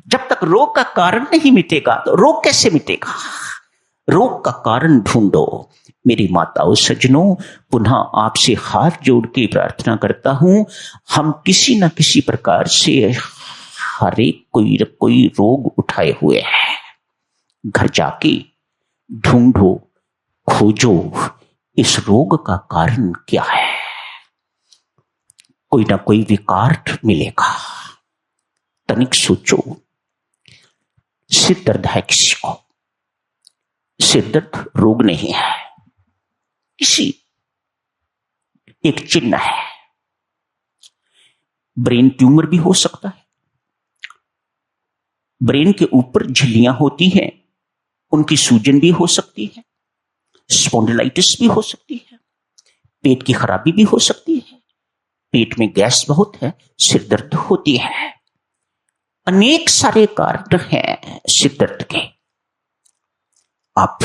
जब तक रोग का कारण नहीं मिटेगा तो रोग कैसे मिटेगा? रोग का कारण ढूंढो। मेरी माताओं सज्जनों, पुनः आपसे हाथ जोड़ के प्रार्थना करता हूं, हम किसी न किसी प्रकार से हर एक कोई न कोई रोग उठाए हुए हैं। घर जाके ढूंढो, खोजो, इस रोग का कारण क्या है। कोई ना कोई विकार मिलेगा। तनिक सोचो, सिर दर्द है किसी को, सिर दर्द रोग नहीं है, किसी एक चिन्ह है। ब्रेन ट्यूमर भी हो सकता है, ब्रेन के ऊपर झिल्लियां होती हैं, उनकी सूजन भी हो सकती है, स्पॉन्डिलाइटिस भी हो सकती है, पेट की खराबी भी हो सकती है, पेट में गैस बहुत है, सिर दर्द होती है। अनेक सारे कारण हैं सिर दर्द के। आप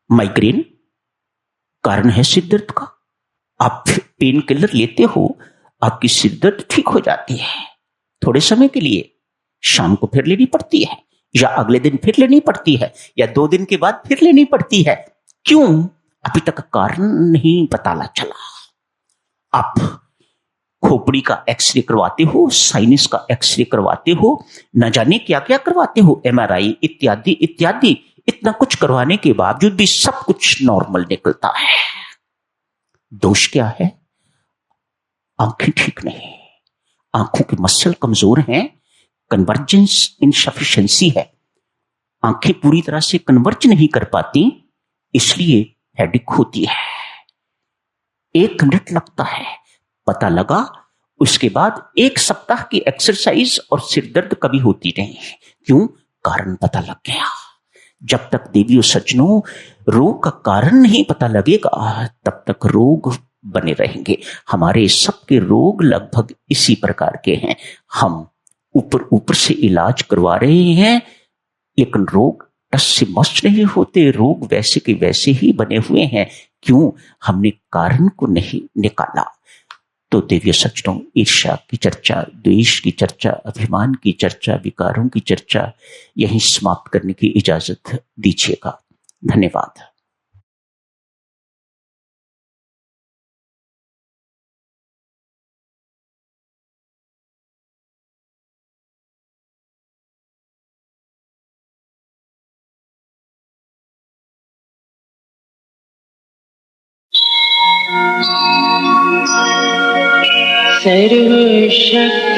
माइग्रेन कारण है सिर दर्द का, आप पेन किलर लेते हो, आपकी सिर दर्द ठीक हो जाती है थोड़े समय के लिए, शाम को फिर लेनी पड़ती है, या अगले दिन फिर लेनी पड़ती है, या 2 दिन के बाद फिर लेनी पड़ती है। क्यों? अभी तक कारण नहीं पता चला। आप खोपड़ी का एक्सरे करवाते हो, साइनस का एक्सरे करवाते हो, न जाने क्या क्या करवाते हो, एमआरआई इत्यादि इत्यादि, इतना कुछ करवाने के बावजूद भी सब कुछ नॉर्मल निकलता है। दोष क्या है? आंखें ठीक नहीं, आंखों के मसल कमजोर हैं, कन्वर्जेंस इनसफिशिएंसी है, आंखें पूरी तरह से कन्वर्ज नहीं कर पाती, इसलिए हेडेक होती है। 1 मिनट लगता है, पता लगा, उसके बाद 1 सप्ताह की एक्सरसाइज और सिर दर्द कभी होती नहीं। क्यों? कारण पता लग गया। जब तक देवियों सज्जनों रोग का कारण नहीं पता लगेगा, तब तक रोग बने रहेंगे। हमारे सबके रोग लगभग इसी प्रकार के हैं। हम ऊपर से इलाज करवा रहे हैं, लेकिन रोग टस से मस नहीं होते, रोग वैसे के वैसे ही बने हुए हैं। क्यों? हमने कारण को नहीं निकाला। तो देवियों सज्जनों, ईर्ष्या की चर्चा, द्वेष की चर्चा, अभिमान की चर्चा, विकारों की चर्चा यहीं समाप्त करने की इजाजत दीजिएगा। धन्यवाद। सर्वशक्तिमते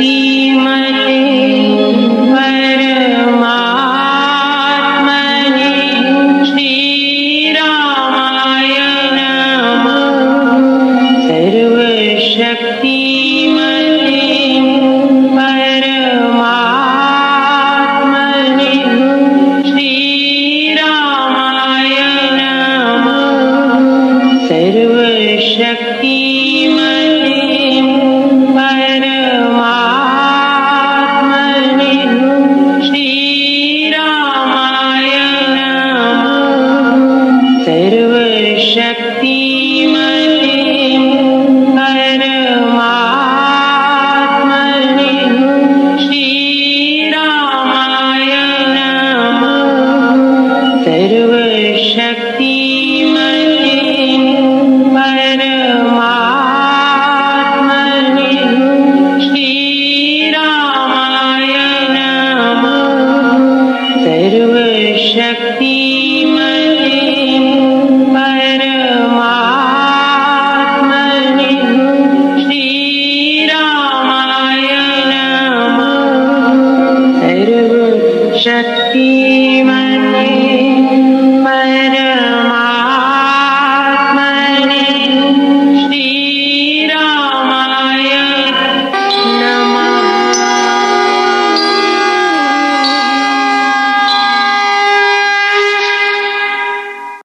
परमात्मने श्रीरामाय नमः। सर्वशक्ति